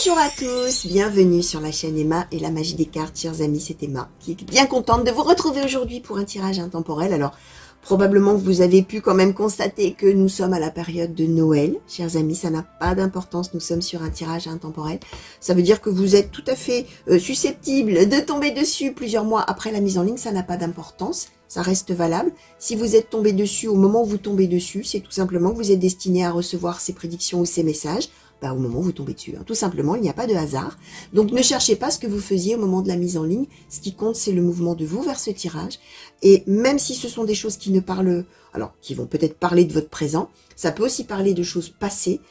Bonjour à tous, bienvenue sur la chaîne Emma et la magie des cartes, chers amis, c'est Emma qui est bien contente de vous retrouver aujourd'hui pour un tirage intemporel. Alors, probablement que vous avez pu quand même constater que nous sommes à la période de Noël. Chers amis, ça n'a pas d'importance, nous sommes sur un tirage intemporel. Ça veut dire que vous êtes tout à fait susceptible de tomber dessus plusieurs mois après la mise en ligne, ça n'a pas d'importance. Ça reste valable. Si vous êtes tombé dessus au moment où vous tombez dessus, c'est tout simplement que vous êtes destiné à recevoir ces prédictions ou ces messages au moment où vous tombez dessus. Tout simplement, il n'y a pas de hasard. Donc ne cherchez pas ce que vous faisiez au moment de la mise en ligne. Ce qui compte, c'est le mouvement de vous vers ce tirage. Et même si ce sont des choses qui ne parlent, alors qui vont peut-être parler de votre présent, ça peut aussi parler de choses passées.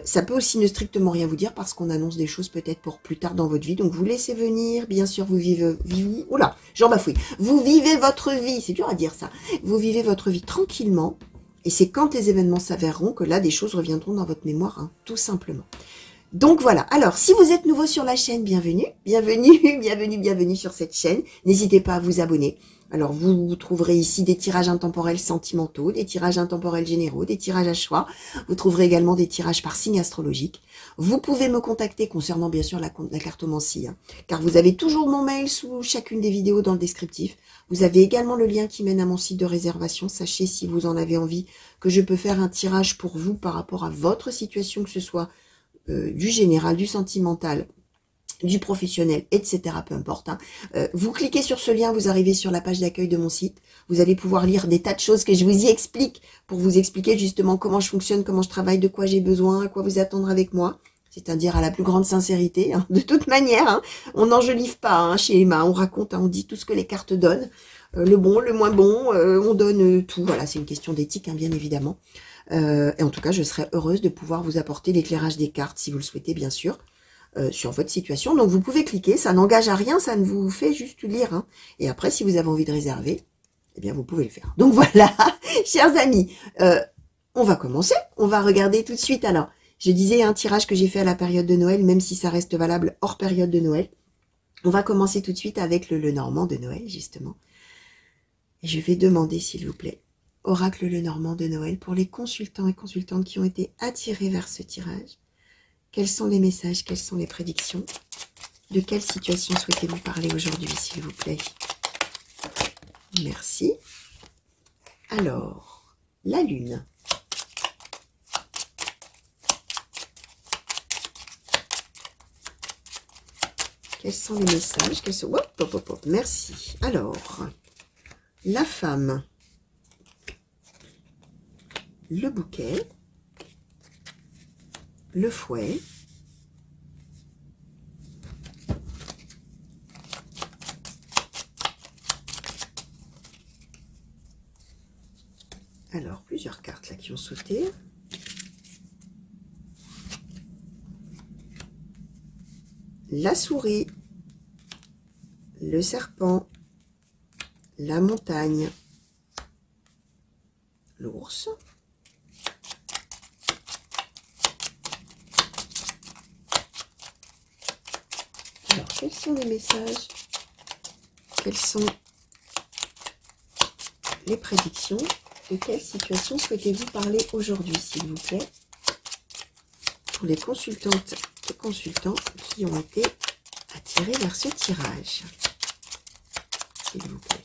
Ça peut aussi ne strictement rien vous dire parce qu'on annonce des choses peut-être pour plus tard dans votre vie. Donc vous laissez venir, bien sûr, vous vivez, oula, j'en bafouille. Vous vivez votre vie, c'est dur à dire ça. Vous vivez votre vie tranquillement. Et c'est quand les événements s'avéreront que là, des choses reviendront dans votre mémoire, tout simplement. Donc voilà, alors si vous êtes nouveau sur la chaîne, bienvenue, bienvenue, bienvenue, bienvenue sur cette chaîne. N'hésitez pas à vous abonner. Alors vous trouverez ici des tirages intemporels sentimentaux, des tirages intemporels généraux, des tirages à choix. Vous trouverez également des tirages par signe astrologique. Vous pouvez me contacter concernant bien sûr la cartomancie, car vous avez toujours mon mail sous chacune des vidéos dans le descriptif. Vous avez également le lien qui mène à mon site de réservation. Sachez si vous en avez envie que je peux faire un tirage pour vous par rapport à votre situation, que ce soit du général, du sentimental, du professionnel, etc. Peu importe. Vous cliquez sur ce lien, vous arrivez sur la page d'accueil de mon site. Vous allez pouvoir lire des tas de choses que je vous y explique pour vous expliquer justement comment je fonctionne, comment je travaille, de quoi j'ai besoin, à quoi vous attendre avec moi. C'est-à-dire à la plus grande sincérité. De toute manière, on n'enjolive pas chez Emma, on raconte, on dit tout ce que les cartes donnent. Le bon, le moins bon, on donne tout. Voilà, c'est une question d'éthique, bien évidemment. Et en tout cas, je serais heureuse de pouvoir vous apporter l'éclairage des cartes, si vous le souhaitez, bien sûr, sur votre situation. Donc, vous pouvez cliquer, ça n'engage à rien, ça ne vous fait juste lire. Et après, si vous avez envie de réserver, eh bien, vous pouvez le faire. Donc, voilà, chers amis, on va commencer. On va regarder tout de suite. Alors, je disais un tirage que j'ai fait à la période de Noël, même si ça reste valable hors période de Noël. On va commencer tout de suite avec le Normand de Noël, justement. Et je vais demander, s'il vous plaît, Oracle Lenormand de Noël, pour les consultants et consultantes qui ont été attirés vers ce tirage. Quels sont les messages, quelles sont les prédictions? De quelle situation souhaitez-vous parler aujourd'hui, s'il vous plaît? Merci. Alors, la Lune. Quels sont les messages? Quels sont... Hop, hop, hop, hop. Merci. Alors, la Femme. Le Bouquet. Le Fouet. Alors, plusieurs cartes là qui ont sauté. La Souris. Le Serpent. La Montagne. L'Ours. Alors, quels sont les messages? Quelles sont les prédictions? De quelle situation souhaitez-vous parler aujourd'hui, s'il vous plaît? Pour les consultantes et consultants qui ont été attirés vers ce tirage. S'il vous plaît.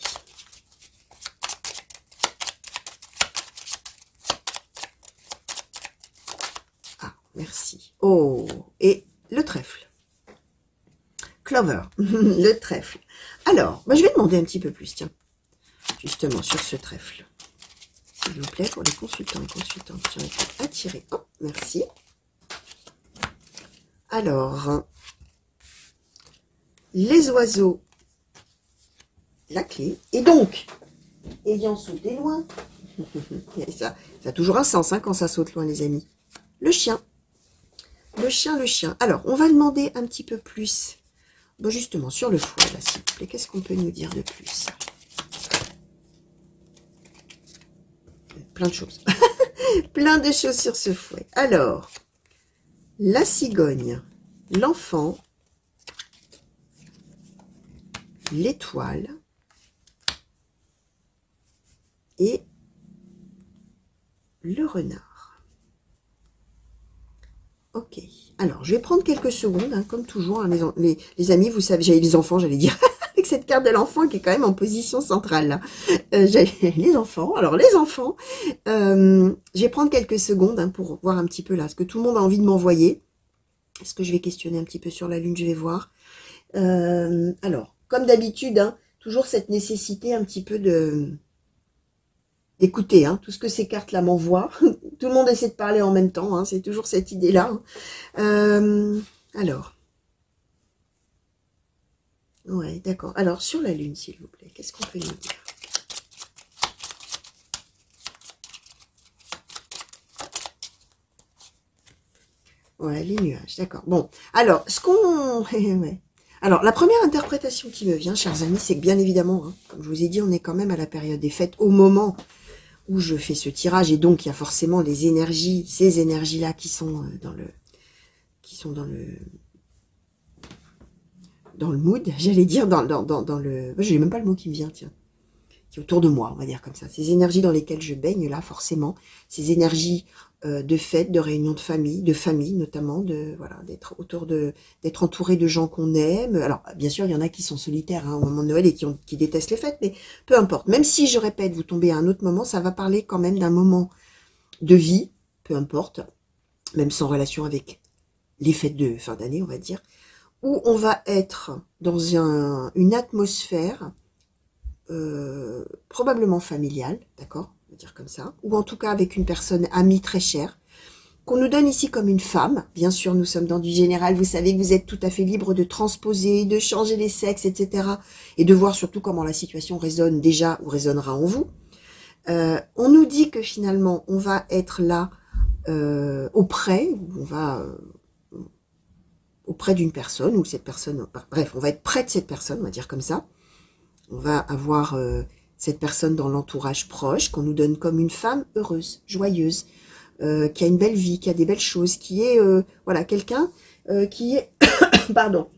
Ah, merci. Oh, et le trèfle. Clover, le trèfle. Alors, je vais demander un petit peu plus, tiens, justement, sur ce trèfle. S'il vous plaît, pour les consultants et consultantes qui ont été attirés. Oh, merci. Alors, les oiseaux, la clé. Et donc, ayant sauté loin, ça a toujours un sens quand ça saute loin, les amis. Le chien. Le chien, le chien. Alors, on va demander un petit peu plus. Bon, justement, sur le fouet, là, s'il vous plaît, qu'est-ce qu'on peut nous dire de plus? Plein de choses. Plein de choses sur ce fouet. Alors, la cigogne, l'enfant, l'étoile et le renard. Ok. Alors, je vais prendre quelques secondes, hein, comme toujours, hein, les amis, vous savez, j'avais les enfants, j'allais dire, avec cette carte de l'enfant qui est quand même en position centrale, là. Les enfants. Alors, les enfants, je vais prendre quelques secondes hein, pour voir un petit peu là, ce que tout le monde a envie de m'envoyer. Est-ce que je vais questionner un petit peu sur la Lune? Je vais voir. Alors, comme d'habitude, hein, toujours cette nécessité un petit peu d'écouter hein, tout ce que ces cartes-là m'envoient. Tout le monde essaie de parler en même temps, hein, c'est toujours cette idée-là. Alors, ouais, d'accord. Alors, sur la Lune, s'il vous plaît, qu'est-ce qu'on peut nous dire? Ouais, les nuages, d'accord. Bon, alors, ce qu'on... ouais. Alors, la première interprétation qui me vient, chers amis, c'est que bien évidemment, hein, comme je vous ai dit, on est quand même à la période des fêtes, au moment où je fais ce tirage, et donc il y a forcément les énergies, ces énergies-là qui sont dans le mood, j'allais dire dans le, j'ai même pas le mot qui me vient, tiens, qui est autour de moi, on va dire comme ça, ces énergies dans lesquelles je baigne là, forcément, ces énergies de fêtes, de réunions de famille notamment, de voilà, d'être entouré de gens qu'on aime. Alors bien sûr, il y en a qui sont solitaires hein, au moment de Noël et qui détestent les fêtes, mais peu importe. Même si je répète, vous tombez à un autre moment, ça va parler quand même d'un moment de vie, peu importe, même sans relation avec les fêtes de fin d'année, on va dire, où on va être dans une atmosphère probablement familiale, d'accord, on va dire comme ça, ou en tout cas avec une personne amie très chère, qu'on nous donne ici comme une femme. Bien sûr, nous sommes dans du général, vous savez que vous êtes tout à fait libre de transposer, de changer les sexes, etc. Et de voir surtout comment la situation résonne déjà ou résonnera en vous. On nous dit que finalement, on va être là auprès, on va... auprès d'une personne, ou cette personne, bref, on va être près de cette personne, on va dire comme ça. On va avoir cette personne dans l'entourage proche, qu'on nous donne comme une femme heureuse, joyeuse, qui a une belle vie, qui a des belles choses, qui est, voilà, quelqu'un qui est, pardon,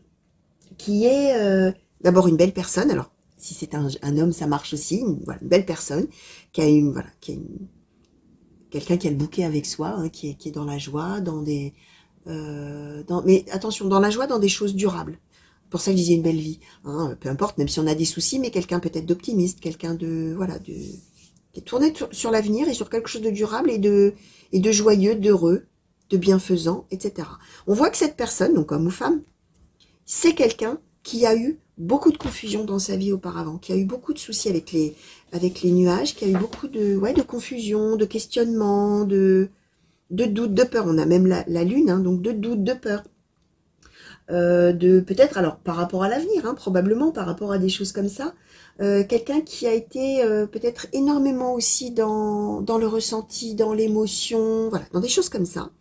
qui est d'abord une belle personne, alors, si c'est un homme, ça marche aussi, voilà, une belle personne, qui a une, voilà, quelqu'un qui a le bouquet avec soi, hein, qui est dans la joie, dans des... mais attention, dans la joie, dans des choses durables. Pour ça que je disais une belle vie. Hein, peu importe, même si on a des soucis, mais quelqu'un peut-être d'optimiste, quelqu'un de voilà, qui est tourné sur l'avenir et sur quelque chose de durable et de joyeux, d'heureux, de bienfaisant, etc. On voit que cette personne, donc homme ou femme, c'est quelqu'un qui a eu beaucoup de confusion dans sa vie auparavant, qui a eu beaucoup de soucis avec les nuages, qui a eu beaucoup de confusion, de questionnement, de doute, de peur. On a même la lune, hein, donc de doute, de peur. De peut-être, alors par rapport à l'avenir, hein, probablement par rapport à des choses comme ça, quelqu'un qui a été peut-être énormément aussi dans le ressenti, dans l'émotion, voilà, dans des choses comme ça,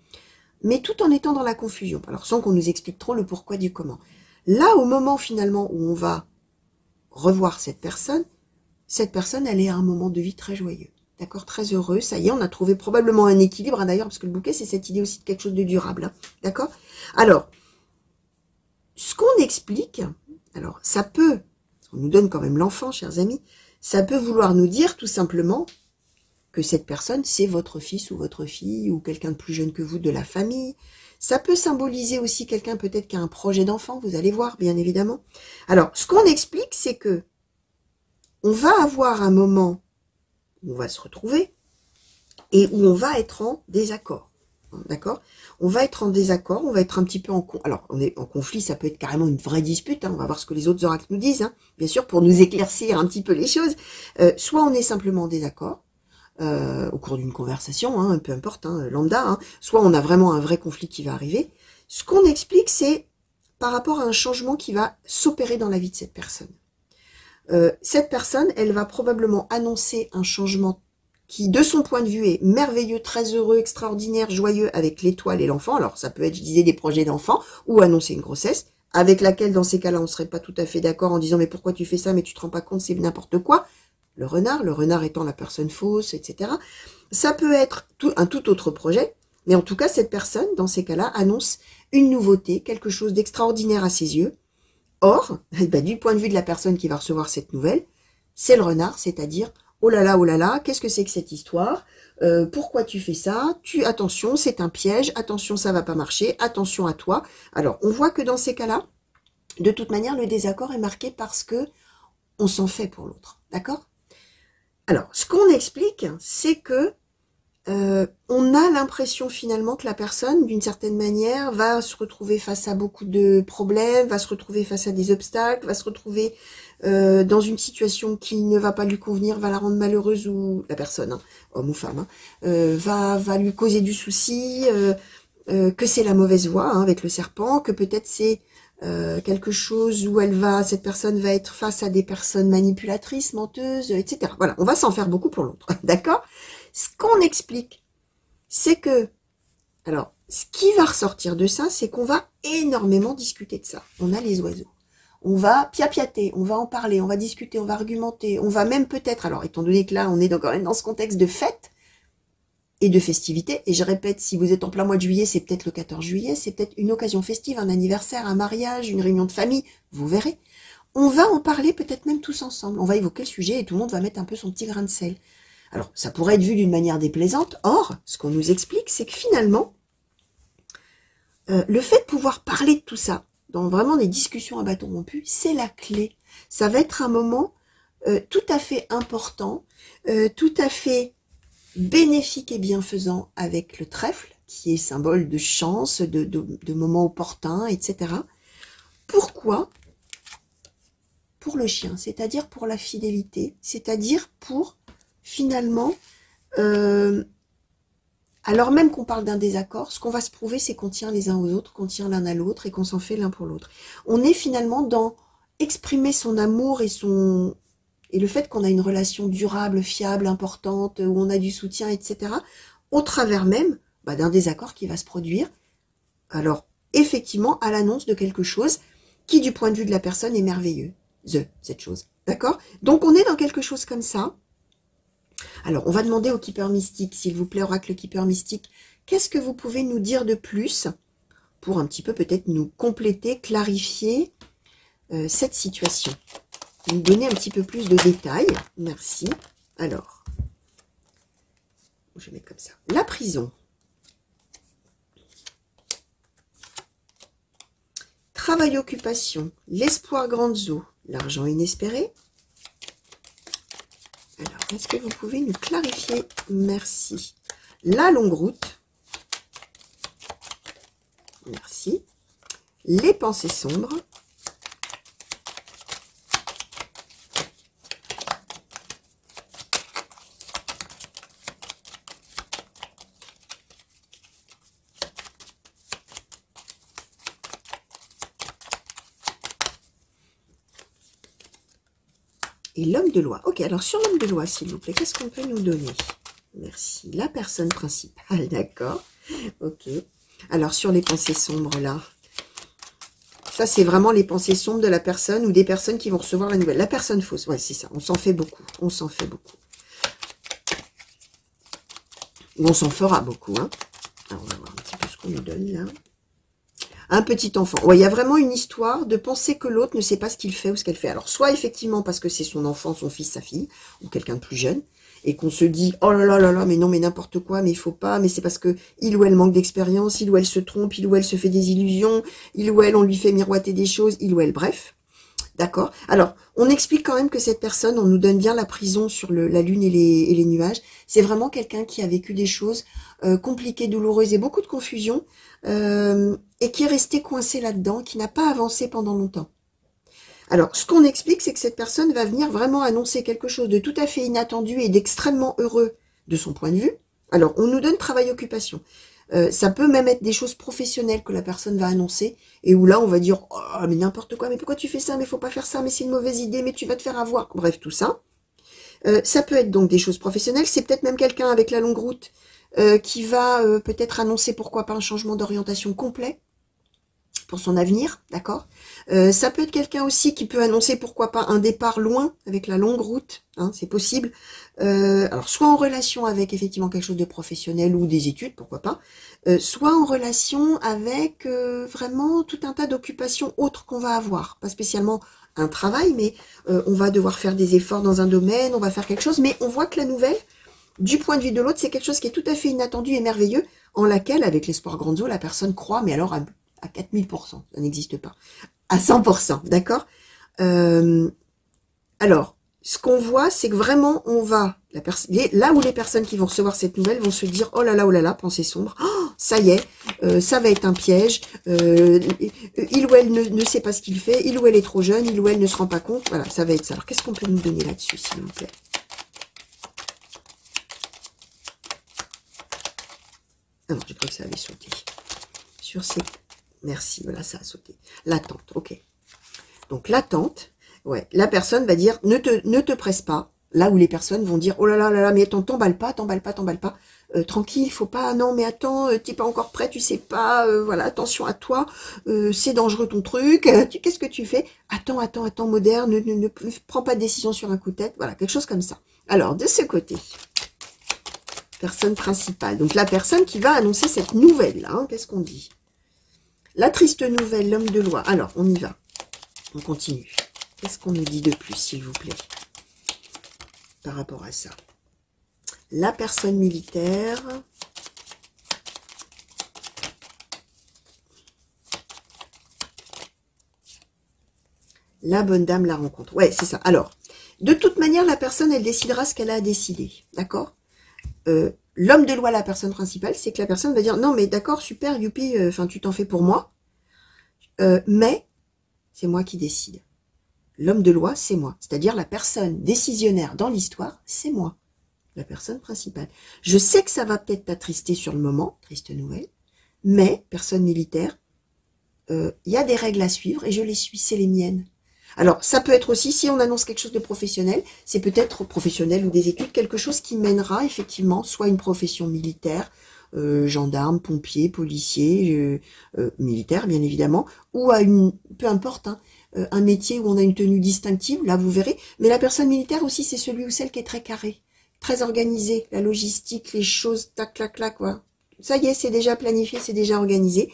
mais tout en étant dans la confusion, alors sans qu'on nous explique trop le pourquoi du comment. Là, au moment finalement où on va revoir cette personne, elle est à un moment de vie très joyeux, d'accord, très heureux, ça y est, on a trouvé probablement un équilibre, hein, d'ailleurs, parce que le bouquet, c'est cette idée aussi de quelque chose de durable, hein, d'accord. Alors, ce qu'on explique, alors ça peut, on nous donne quand même l'enfant, chers amis, ça peut vouloir nous dire tout simplement que cette personne, c'est votre fils ou votre fille, ou quelqu'un de plus jeune que vous de la famille. Ça peut symboliser aussi quelqu'un peut-être qui a un projet d'enfant, vous allez voir, bien évidemment. Alors, ce qu'on explique, c'est que on va avoir un moment où on va se retrouver et où on va être en désaccord. D'accord, on va être en désaccord, on va être un petit peu alors on est en conflit, ça peut être carrément une vraie dispute, hein, on va voir ce que les autres oracles nous disent, hein, bien sûr, pour nous éclaircir un petit peu les choses. Soit on est simplement en désaccord au cours d'une conversation, hein, peu importe, hein, lambda, hein, soit on a vraiment un vrai conflit qui va arriver. Ce qu'on explique, c'est par rapport à un changement qui va s'opérer dans la vie de cette personne. Cette personne, elle va probablement annoncer un changement qui, de son point de vue, est merveilleux, très heureux, extraordinaire, joyeux avec l'étoile et l'enfant. Alors, ça peut être, je disais, des projets d'enfant, ou annoncer une grossesse, avec laquelle, dans ces cas-là, on ne serait pas tout à fait d'accord en disant « mais pourquoi tu fais ça, mais tu te rends pas compte, c'est n'importe quoi ». Le renard étant la personne fausse, etc. Ça peut être un tout autre projet, mais en tout cas, cette personne, dans ces cas-là, annonce une nouveauté, quelque chose d'extraordinaire à ses yeux. Or, du point de vue de la personne qui va recevoir cette nouvelle, c'est le renard, c'est-à-dire oh là là, qu'est-ce que c'est que cette histoire? Pourquoi tu fais ça? Attention, c'est un piège, attention, ça va pas marcher, attention à toi. Alors, on voit que dans ces cas-là, de toute manière, le désaccord est marqué parce que on s'en fait pour l'autre, d'accord? Alors, ce qu'on explique, c'est que on a l'impression finalement que la personne, d'une certaine manière, va se retrouver face à beaucoup de problèmes, va se retrouver face à des obstacles, va se retrouver dans une situation qui ne va pas lui convenir, va la rendre malheureuse, ou la personne, hein, homme ou femme, hein, va lui causer du souci, que c'est la mauvaise voie, hein, avec le serpent, que peut-être c'est quelque chose où cette personne va être face à des personnes manipulatrices, menteuses, etc. Voilà, on va s'en faire beaucoup pour l'autre, d'accord? Ce qu'on explique, c'est que, alors, ce qui va ressortir de ça, c'est qu'on va énormément discuter de ça. On a les oiseaux. On va piapiater, on va en parler, on va discuter, on va argumenter, on va même peut-être, alors étant donné que là, on est quand même dans ce contexte de fête et de festivité, et je répète, si vous êtes en plein mois de juillet, c'est peut-être le 14 juillet, c'est peut-être une occasion festive, un anniversaire, un mariage, une réunion de famille, vous verrez. On va en parler peut-être même tous ensemble, on va évoquer le sujet et tout le monde va mettre un peu son petit grain de sel. Alors, ça pourrait être vu d'une manière déplaisante. Or, ce qu'on nous explique, c'est que finalement, le fait de pouvoir parler de tout ça, dans vraiment des discussions à bâton rompu, c'est la clé. Ça va être un moment tout à fait important, tout à fait bénéfique et bienfaisant avec le trèfle, qui est symbole de chance, de moments opportuns, etc. Pourquoi? Pour le chien, c'est-à-dire pour la fidélité, c'est-à-dire pour finalement, alors même qu'on parle d'un désaccord, ce qu'on va se prouver, c'est qu'on tient les uns aux autres, qu'on tient l'un à l'autre et qu'on s'en fait l'un pour l'autre. On est finalement dans exprimer son amour et le fait qu'on a une relation durable, fiable, importante, où on a du soutien, etc., au travers même d'un désaccord qui va se produire. Alors, effectivement, à l'annonce de quelque chose qui, du point de vue de la personne, est merveilleux. Cette chose. D'accord? Donc, on est dans quelque chose comme ça. Alors, on va demander au Keeper Mystique, s'il vous plaît, Oracle Keeper Mystique, qu'est-ce que vous pouvez nous dire de plus pour un petit peu peut-être nous compléter, clarifier cette situation. Nous donner un petit peu plus de détails. Merci. Alors, je vais mettre comme ça. La prison. Travail-occupation. L'espoir grandes eaux. L'argent inespéré. Alors, est-ce que vous pouvez nous clarifier? Merci. La longue route. Merci. Les pensées sombres. Et l'homme de loi. Ok, alors sur l'homme de loi, s'il vous plaît, qu'est-ce qu'on peut nous donner? Merci. La personne principale, d'accord. Ok. Alors sur les pensées sombres, là. Ça, c'est vraiment les pensées sombres de la personne ou des personnes qui vont recevoir la nouvelle. La personne fausse, ouais, c'est ça. On s'en fait beaucoup. On s'en fait beaucoup. Ou on s'en fera beaucoup, hein. Alors, on va voir un petit peu ce qu'on nous donne, là. Un petit enfant. Ouais, il y a vraiment une histoire de penser que l'autre ne sait pas ce qu'il fait ou ce qu'elle fait. Alors, soit effectivement parce que c'est son enfant, son fils, sa fille, ou quelqu'un de plus jeune, et qu'on se dit, oh là là là là, mais non, mais n'importe quoi, mais il faut pas, mais c'est parce que il ou elle manque d'expérience, il ou elle se trompe, il ou elle se fait des illusions, il ou elle, on lui fait miroiter des choses, il ou elle, bref. D'accord. Alors, on explique quand même que cette personne, on nous donne bien la prison sur la lune et les nuages. C'est vraiment quelqu'un qui a vécu des choses compliquées, douloureuses et beaucoup de confusion, et qui est resté coincé là-dedans, qui n'a pas avancé pendant longtemps. Alors, ce qu'on explique, c'est que cette personne va venir vraiment annoncer quelque chose de tout à fait inattendu et d'extrêmement heureux de son point de vue. Alors, on nous donne travail-occupation. Ça peut même être des choses professionnelles que la personne va annoncer et où là on va dire oh mais n'importe quoi, mais pourquoi tu fais ça, mais faut pas faire ça, mais c'est une mauvaise idée, mais tu vas te faire avoir, bref tout ça. Ça peut être donc des choses professionnelles, c'est peut-être même quelqu'un avec la longue route qui va peut-être annoncer pourquoi pas un changement d'orientation complet pour son avenir, d'accord. Ça peut être quelqu'un aussi qui peut annoncer pourquoi pas un départ loin avec la longue route, hein, c'est possible. Alors soit en relation avec effectivement quelque chose de professionnel ou des études, pourquoi pas, soit en relation avec vraiment tout un tas d'occupations autres qu'on va avoir, pas spécialement un travail, mais on va devoir faire des efforts dans un domaine, on va faire quelque chose, mais on voit que la nouvelle, du point de vue de l'autre, c'est quelque chose qui est tout à fait inattendu et merveilleux, en laquelle, avec l'espoir grandio, la personne croit, mais alors à 4000%, ça n'existe pas, à 100%, d'accord. Alors, ce qu'on voit, c'est que vraiment, on va, là où les personnes qui vont recevoir cette nouvelle vont se dire, oh là là, pensée sombre, oh, ça y est, ça va être un piège, il ou elle ne sait pas ce qu'il fait, il ou elle est trop jeune, il ou elle ne se rend pas compte, voilà, ça va être ça. Alors, qu'est-ce qu'on peut nous donner là-dessus, s'il vous plaît? Ah non, j'ai cru que ça avait sauté. Sur ces... Merci, voilà, ça a sauté. L'attente, ok. Donc, l'attente... Ouais, la personne va dire, ne te presse pas. Là où les personnes vont dire, oh là là, mais attends, t'emballes pas. Tranquille, faut pas, non, mais attends, t'es pas encore prêt, tu sais pas, voilà, attention à toi, c'est dangereux ton truc, qu'est-ce que tu fais? Attends, moderne, ne prends pas de décision sur un coup de tête, voilà, quelque chose comme ça. Alors, de ce côté, personne principale, donc la personne qui va annoncer cette nouvelle, là, hein, qu'est-ce qu'on dit? La triste nouvelle, l'homme de loi. Alors, on y va, on continue. Qu'est-ce qu'on nous dit de plus, s'il vous plaît, par rapport à ça? La personne militaire. La bonne dame la rencontre. Ouais, c'est ça. Alors, de toute manière, la personne, elle décidera ce qu'elle a à décider. D'accord? L'homme de loi, la personne principale, c'est que la personne va dire, non, mais d'accord, super, youpi, enfin, tu t'en fais pour moi. Mais, c'est moi qui décide. L'homme de loi, c'est moi. C'est-à-dire la personne décisionnaire dans l'histoire, c'est moi. La personne principale. Je sais que ça va peut-être t'attrister sur le moment, triste nouvelle, mais, personne militaire, il y a des règles à suivre et je les suis, c'est les miennes. Alors, ça peut être aussi, si on annonce quelque chose de professionnel, c'est peut-être professionnel ou des études, quelque chose qui mènera effectivement soit une profession militaire, gendarme, pompier, policier, militaire bien évidemment, ou à une, peu importe, hein, un métier où on a une tenue distinctive, là vous verrez, mais la personne militaire aussi c'est celui ou celle qui est très carré, très organisé, la logistique, les choses, tac, clac, clac, quoi. Ça y est, c'est déjà planifié, c'est déjà organisé.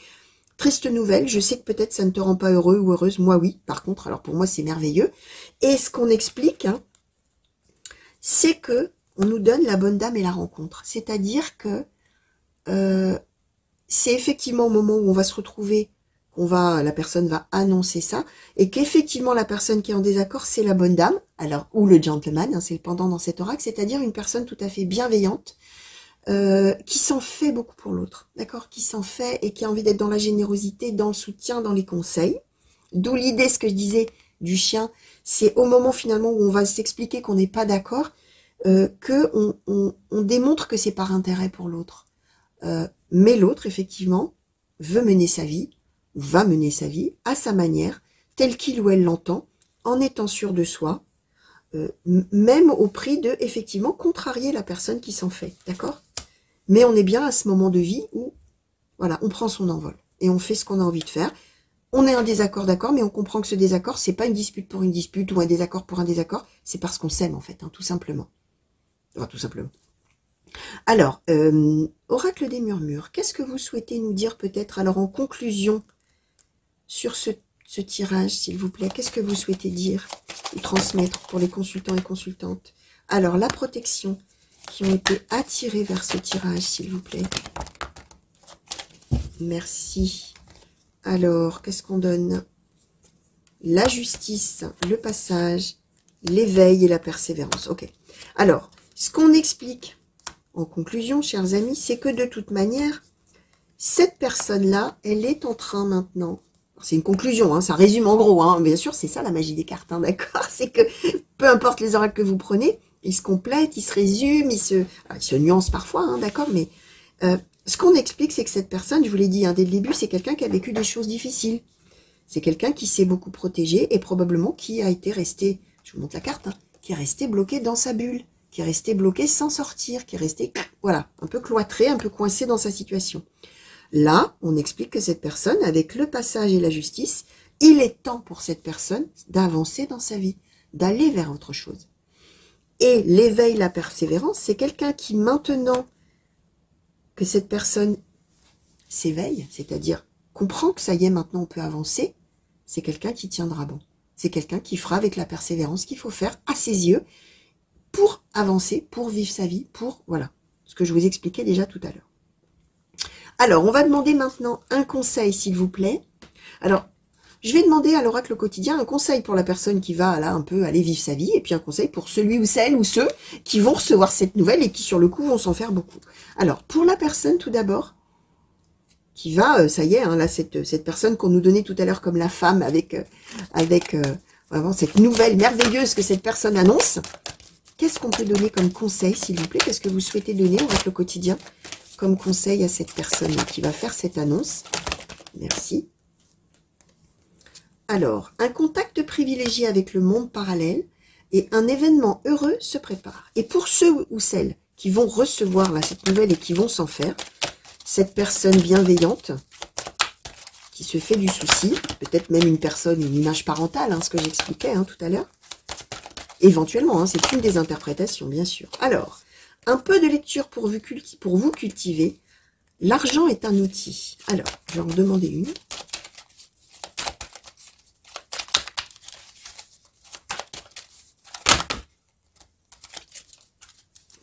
Triste nouvelle, je sais que peut-être ça ne te rend pas heureux ou heureuse, moi oui, par contre, alors pour moi c'est merveilleux. Et ce qu'on explique, hein, c'est que on nous donne la bonne dame et la rencontre. C'est-à-dire que c'est effectivement au moment où on va se retrouver, la personne va annoncer ça, et qu'effectivement la personne qui est en désaccord, c'est la bonne dame, alors ou le gentleman, hein, c'est le pendant dans cet oracle, c'est-à-dire une personne tout à fait bienveillante, qui s'en fait beaucoup pour l'autre, d'accord, qui s'en fait et qui a envie d'être dans la générosité, dans le soutien, dans les conseils. D'où l'idée, ce que je disais du chien, c'est au moment finalement où on va s'expliquer qu'on n'est pas d'accord, que on démontre que c'est par intérêt pour l'autre. Mais l'autre, effectivement, veut mener sa vie, ou va mener sa vie à sa manière, telle qu'il ou elle l'entend, en étant sûr de soi, même au prix de, effectivement, contrarier la personne qui s'en fait, d'accord? Mais on est bien à ce moment de vie où, voilà, on prend son envol, et on fait ce qu'on a envie de faire. On est en désaccord, d'accord, mais on comprend que ce désaccord, c'est pas une dispute pour une dispute, ou un désaccord pour un désaccord, c'est parce qu'on s'aime, en fait, hein, tout simplement. Enfin, tout simplement. Alors, oracle des murmures, qu'est-ce que vous souhaitez nous dire peut-être, alors en conclusion, sur ce tirage, s'il vous plaît? Qu'est-ce que vous souhaitez dire ou transmettre pour les consultants et consultantes? Alors, la protection qui ont été attirés vers ce tirage, s'il vous plaît. Merci. Alors, qu'est-ce qu'on donne? La justice, le passage, l'éveil et la persévérance. Ok. Alors, ce qu'on explique en conclusion, chers amis, c'est que de toute manière, cette personne-là, elle est en train maintenant, c'est une conclusion, hein, ça résume en gros, hein, bien sûr, c'est ça la magie des cartes, hein, d'accord? C'est que peu importe les oracles que vous prenez, ils se complètent, ils se résument, ils se nuancent parfois, hein, d'accord? Mais ce qu'on explique, c'est que cette personne, je vous l'ai dit hein, dès le début, c'est quelqu'un qui a vécu des choses difficiles. C'est quelqu'un qui s'est beaucoup protégé et probablement qui a été resté, je vous montre la carte, hein, qui est resté bloqué dans sa bulle, qui est resté bloqué sans sortir, qui est resté, voilà, un peu cloîtré, un peu coincé dans sa situation. Là, on explique que cette personne, avec le passage et la justice, il est temps pour cette personne d'avancer dans sa vie, d'aller vers autre chose. Et l'éveil, la persévérance, c'est quelqu'un qui, maintenant que cette personne s'éveille, c'est-à-dire comprend que ça y est, maintenant on peut avancer, c'est quelqu'un qui tiendra bon. C'est quelqu'un qui fera avec la persévérance qu'il faut faire à ses yeux pour avancer, pour vivre sa vie, pour, voilà, ce que je vous expliquais déjà tout à l'heure. Alors, on va demander maintenant un conseil, s'il vous plaît. Alors, je vais demander à l'oracle quotidien un conseil pour la personne qui va là un peu aller vivre sa vie, et puis un conseil pour celui ou celle ou ceux qui vont recevoir cette nouvelle et qui sur le coup vont s'en faire beaucoup. Alors, pour la personne tout d'abord, qui va, ça y est, hein, là cette personne qu'on nous donnait tout à l'heure comme la femme avec vraiment cette nouvelle merveilleuse que cette personne annonce, qu'est-ce qu'on peut donner comme conseil, s'il vous plaît? Qu'est-ce que vous souhaitez donner avec le quotidien comme conseil à cette personne qui va faire cette annonce? Merci. Alors, un contact privilégié avec le monde parallèle et un événement heureux se prépare. Et pour ceux ou celles qui vont recevoir là, cette nouvelle et qui vont s'en faire, cette personne bienveillante qui se fait du souci, peut-être même une personne, une image parentale, hein, ce que j'expliquais hein, tout à l'heure, éventuellement, hein, c'est une des interprétations, bien sûr. Alors, un peu de lecture pour vous cultiver. L'argent est un outil. Alors, je vais en demander une.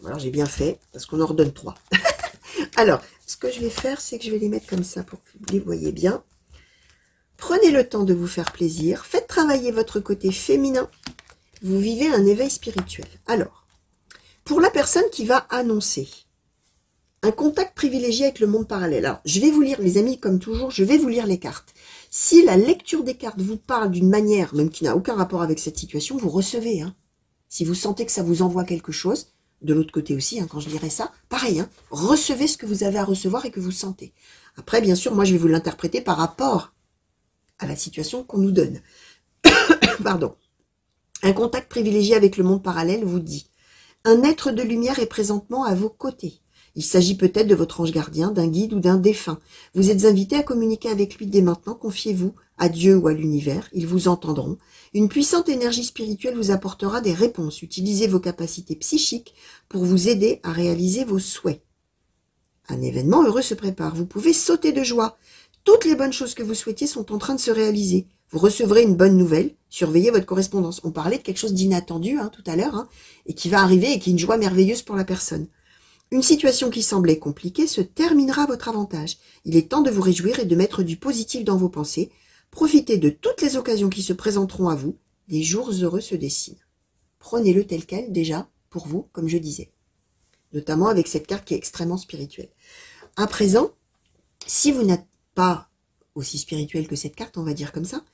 Alors, j'ai bien fait, parce qu'on en redonne 3. Alors, ce que je vais faire, c'est que je vais les mettre comme ça pour que vous les voyez bien. Prenez le temps de vous faire plaisir. Faites travailler votre côté féminin. Vous vivez un éveil spirituel. Alors, pour la personne qui va annoncer un contact privilégié avec le monde parallèle. Alors, je vais vous lire, les amis, comme toujours, je vais vous lire les cartes. Si la lecture des cartes vous parle d'une manière, même qui n'a aucun rapport avec cette situation, vous recevez. Hein. Si vous sentez que ça vous envoie quelque chose, de l'autre côté aussi, hein, quand je dirais ça, pareil, hein, recevez ce que vous avez à recevoir et que vous sentez. Après, bien sûr, moi, je vais vous l'interpréter par rapport à la situation qu'on nous donne. Pardon. Un contact privilégié avec le monde parallèle vous dit « Un être de lumière est présentement à vos côtés. Il s'agit peut-être de votre ange gardien, d'un guide ou d'un défunt. Vous êtes invité à communiquer avec lui dès maintenant. Confiez-vous à Dieu ou à l'univers. Ils vous entendront. Une puissante énergie spirituelle vous apportera des réponses. Utilisez vos capacités psychiques pour vous aider à réaliser vos souhaits. Un événement heureux se prépare. Vous pouvez sauter de joie. Toutes les bonnes choses que vous souhaitiez sont en train de se réaliser. Vous recevrez une bonne nouvelle. Surveillez votre correspondance. On parlait de quelque chose d'inattendu hein, tout à l'heure hein, et qui va arriver et qui est une joie merveilleuse pour la personne. Une situation qui semblait compliquée se terminera à votre avantage. Il est temps de vous réjouir et de mettre du positif dans vos pensées. Profitez de toutes les occasions qui se présenteront à vous. Des jours heureux se dessinent. Prenez-le tel quel, déjà, pour vous, comme je disais. Notamment avec cette carte qui est extrêmement spirituelle. À présent, si vous n'êtes pas aussi spirituel que cette carte, on va dire comme ça,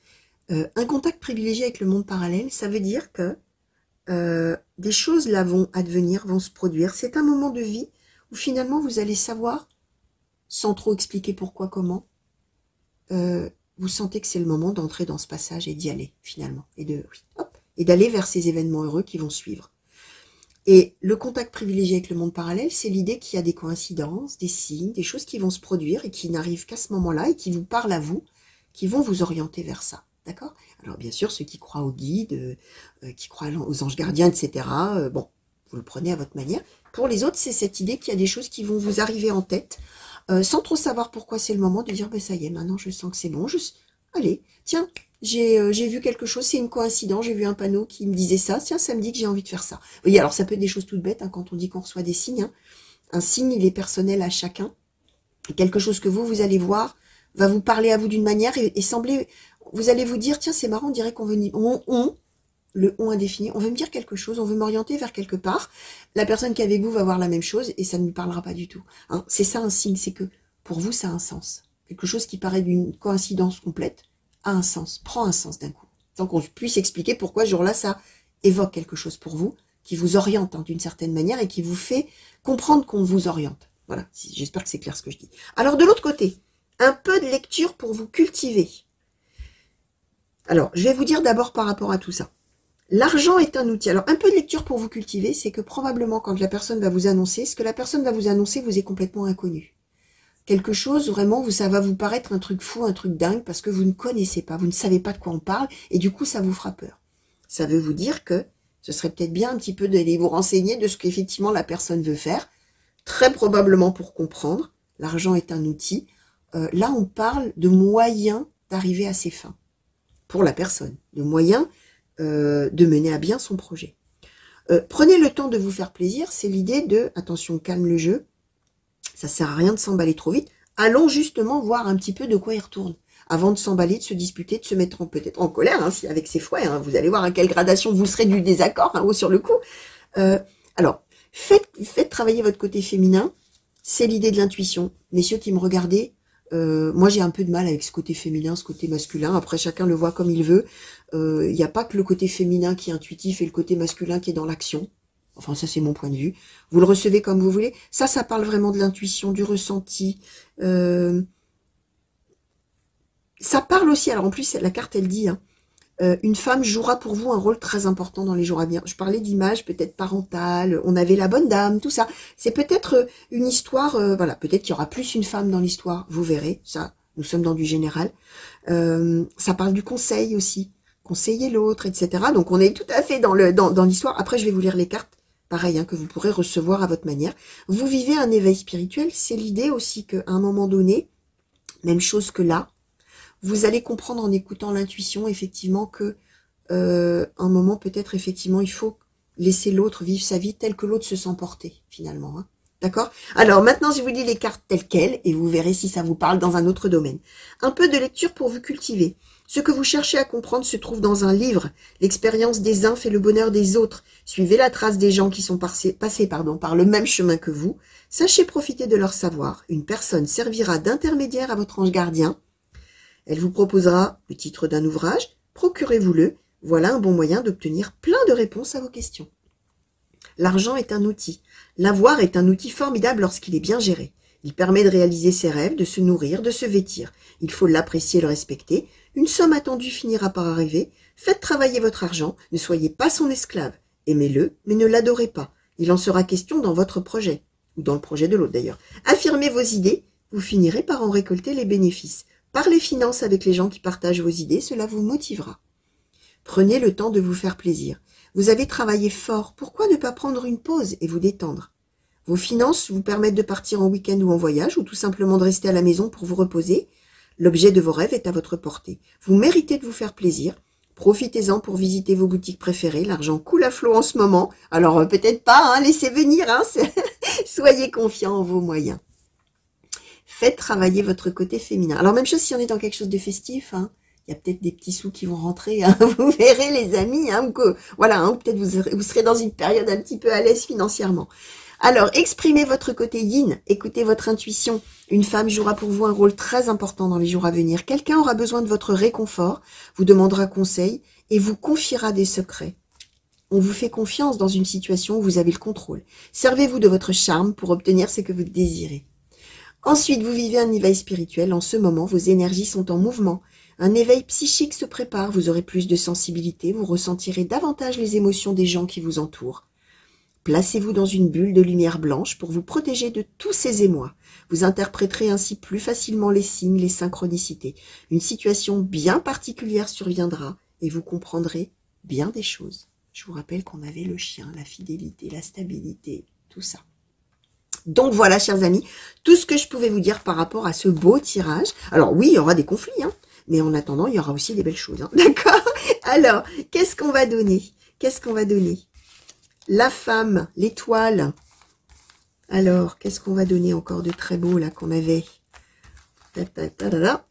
un contact privilégié avec le monde parallèle, ça veut dire que des choses là vont advenir, vont se produire. C'est un moment de vie où finalement vous allez savoir, sans trop expliquer pourquoi, comment, vous sentez que c'est le moment d'entrer dans ce passage et d'y aller finalement, et d'aller vers ces événements heureux qui vont suivre. Et le contact privilégié avec le monde parallèle, c'est l'idée qu'il y a des coïncidences, des signes, des choses qui vont se produire et qui n'arrivent qu'à ce moment-là et qui vous parlent à vous, qui vont vous orienter vers ça. D'accord? Alors bien sûr, ceux qui croient aux guides, qui croient aux anges gardiens, etc., bon, vous le prenez à votre manière. Pour les autres, c'est cette idée qu'il y a des choses qui vont vous arriver en tête, sans trop savoir pourquoi c'est le moment de dire, ben ça y est, maintenant je sens que c'est bon, allez, tiens, j'ai vu quelque chose, c'est une coïncidence, j'ai vu un panneau qui me disait ça, tiens, ça me dit que j'ai envie de faire ça. Vous voyez, alors ça peut être des choses toutes bêtes, hein, quand on dit qu'on reçoit des signes, hein. Un signe, il est personnel à chacun, et quelque chose que vous allez voir, va vous parler à vous d'une manière, et sembler... Vous allez vous dire, tiens, c'est marrant, on dirait qu'on veut... Le on indéfini, on veut me dire quelque chose, on veut m'orienter vers quelque part. La personne qui est avec vous va voir la même chose et ça ne lui parlera pas du tout. Hein, c'est ça un signe, c'est que pour vous, ça a un sens. Quelque chose qui paraît d'une coïncidence complète a un sens, prend un sens d'un coup. Sans qu'on puisse expliquer pourquoi ce jour-là, ça évoque quelque chose pour vous, qui vous oriente hein, d'une certaine manière et qui vous fait comprendre qu'on vous oriente. Voilà, j'espère que c'est clair ce que je dis. Alors de l'autre côté, un peu de lecture pour vous cultiver. Alors, je vais vous dire d'abord par rapport à tout ça. L'argent est un outil. Alors, un peu de lecture pour vous cultiver, c'est que probablement quand la personne va vous annoncer, ce que la personne va vous annoncer vous est complètement inconnu. Quelque chose, vraiment, ça va vous paraître un truc fou, un truc dingue, parce que vous ne connaissez pas, vous ne savez pas de quoi on parle, et du coup, ça vous fera peur. Ça veut vous dire que ce serait peut-être bien un petit peu d'aller vous renseigner de ce qu'effectivement la personne veut faire, très probablement pour comprendre. L'argent est un outil. Là, on parle de moyens d'arriver à ses fins. pour la personne, de moyens de mener à bien son projet. Prenez le temps de vous faire plaisir, c'est l'idée de, attention, calme le jeu, ça sert à rien de s'emballer trop vite, allons justement voir un petit peu de quoi il retourne, avant de s'emballer, de se disputer, de se mettre peut-être en colère, hein, si avec ses fouets, hein, vous allez voir à quelle gradation vous serez du désaccord, hein, sur le coup. Alors, faites travailler votre côté féminin, c'est l'idée de l'intuition. Messieurs qui me regardez, moi j'ai un peu de mal avec ce côté féminin, ce côté masculin, après chacun le voit comme il veut. Il n'y a pas que le côté féminin qui est intuitif et le côté masculin qui est dans l'action. Enfin ça c'est mon point de vue. Vous le recevez comme vous voulez. Ça parle vraiment de l'intuition, du ressenti. Ça parle aussi, alors en plus la carte elle dit, hein, une femme jouera pour vous un rôle très important dans les jours à venir. Je parlais d'image peut-être parentale, on avait la bonne dame, tout ça. C'est peut-être une histoire, voilà, peut-être qu'il y aura plus une femme dans l'histoire, vous verrez, ça, nous sommes dans du général. Ça parle du conseil aussi, conseiller l'autre, etc. Donc on est tout à fait dans l'histoire. Après je vais vous lire les cartes, pareil, hein, que vous pourrez recevoir à votre manière. Vous vivez un éveil spirituel, c'est l'idée aussi qu'à un moment donné, même chose que là, vous allez comprendre en écoutant l'intuition, effectivement, que un moment, peut-être, effectivement, il faut laisser l'autre vivre sa vie telle que l'autre se sent porté, finalement. Hein. D'accord? Alors, maintenant, je vous lis les cartes telles quelles, et vous verrez si ça vous parle dans un autre domaine. Un peu de lecture pour vous cultiver. Ce que vous cherchez à comprendre se trouve dans un livre. L'expérience des uns fait le bonheur des autres. Suivez la trace des gens qui sont passés par le même chemin que vous. Sachez profiter de leur savoir. Une personne servira d'intermédiaire à votre ange gardien. Elle vous proposera le titre d'un ouvrage, procurez-vous-le, voilà un bon moyen d'obtenir plein de réponses à vos questions. L'argent est un outil. L'avoir est un outil formidable lorsqu'il est bien géré. Il permet de réaliser ses rêves, de se nourrir, de se vêtir. Il faut l'apprécier et le respecter. Une somme attendue finira par arriver. Faites travailler votre argent, ne soyez pas son esclave. Aimez-le, mais ne l'adorez pas. Il en sera question dans votre projet, ou dans le projet de l'autre d'ailleurs. Affirmez vos idées, vous finirez par en récolter les bénéfices. Parlez finances avec les gens qui partagent vos idées, cela vous motivera. Prenez le temps de vous faire plaisir. Vous avez travaillé fort, pourquoi ne pas prendre une pause et vous détendre? Vos finances vous permettent de partir en week-end ou en voyage, ou tout simplement de rester à la maison pour vous reposer. L'objet de vos rêves est à votre portée. Vous méritez de vous faire plaisir. Profitez-en pour visiter vos boutiques préférées. L'argent coule à flot en ce moment. Alors peut-être pas, hein, laissez venir. Hein, soyez confiants en vos moyens. Faites travailler votre côté féminin. Alors même chose si on est dans quelque chose de festif, hein, il y a peut-être des petits sous qui vont rentrer, hein, vous verrez les amis, hein, ou que, voilà, hein, peut-être vous serez dans une période un petit peu à l'aise financièrement. Alors, exprimez votre côté yin, écoutez votre intuition. Une femme jouera pour vous un rôle très important dans les jours à venir. Quelqu'un aura besoin de votre réconfort, vous demandera conseil et vous confiera des secrets. On vous fait confiance dans une situation où vous avez le contrôle. Servez-vous de votre charme pour obtenir ce que vous désirez. Ensuite, vous vivez un éveil spirituel. En ce moment, vos énergies sont en mouvement. Un éveil psychique se prépare. Vous aurez plus de sensibilité. Vous ressentirez davantage les émotions des gens qui vous entourent. Placez-vous dans une bulle de lumière blanche pour vous protéger de tous ces émois. Vous interpréterez ainsi plus facilement les signes, les synchronicités. Une situation bien particulière surviendra et vous comprendrez bien des choses. Je vous rappelle qu'on avait le chien, la fidélité, la stabilité, tout ça. Donc voilà, chers amis, tout ce que je pouvais vous dire par rapport à ce beau tirage. Alors oui, il y aura des conflits, hein, mais en attendant, il y aura aussi des belles choses. Hein, d'accord? Alors, qu'est-ce qu'on va donner? Qu'est-ce qu'on va donner? La femme, l'étoile. Alors, qu'est-ce qu'on va donner encore de très beau là qu'on avait?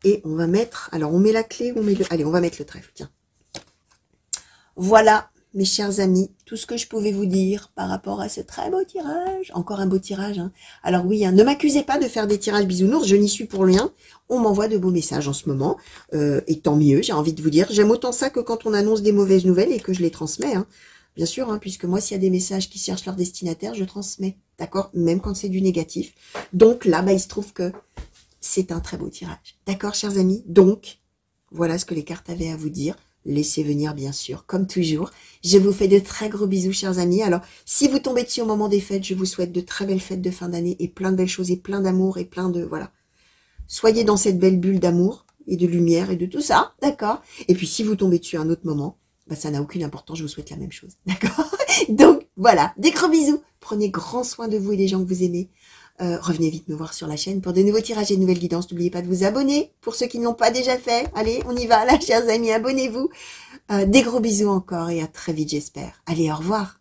Et on va mettre, alors on met la clé, on met le, allez, on va mettre le trèfle, tiens. Voilà, mes chers amis, tout ce que je pouvais vous dire par rapport à ce très beau tirage. Encore un beau tirage. Hein. Alors oui, hein, ne m'accusez pas de faire des tirages bisounours, je n'y suis pour rien. On m'envoie de beaux messages en ce moment. Et tant mieux, j'ai envie de vous dire. J'aime autant ça que quand on annonce des mauvaises nouvelles et que je les transmets. Hein. Bien sûr, hein, puisque moi, s'il y a des messages qui cherchent leur destinataire, je transmets. D'accord? Même quand c'est du négatif. Donc là, bah, il se trouve que c'est un très beau tirage. D'accord, chers amis? Donc, voilà ce que les cartes avaient à vous dire. Laissez venir, bien sûr, comme toujours. Je vous fais de très gros bisous, chers amis. Alors, si vous tombez dessus au moment des fêtes, je vous souhaite de très belles fêtes de fin d'année et plein de belles choses et plein d'amour et plein de... Voilà. Soyez dans cette belle bulle d'amour et de lumière et de tout ça, d'accord? Et puis, si vous tombez dessus à un autre moment, bah, ça n'a aucune importance, je vous souhaite la même chose, d'accord? Donc, voilà, des gros bisous. Prenez grand soin de vous et des gens que vous aimez. Revenez vite me voir sur la chaîne pour de nouveaux tirages et de nouvelles guidances. N'oubliez pas de vous abonner pour ceux qui ne l'ont pas déjà fait. Allez, on y va là, chers amis, abonnez-vous. Des gros bisous encore et à très vite, j'espère. Allez, au revoir.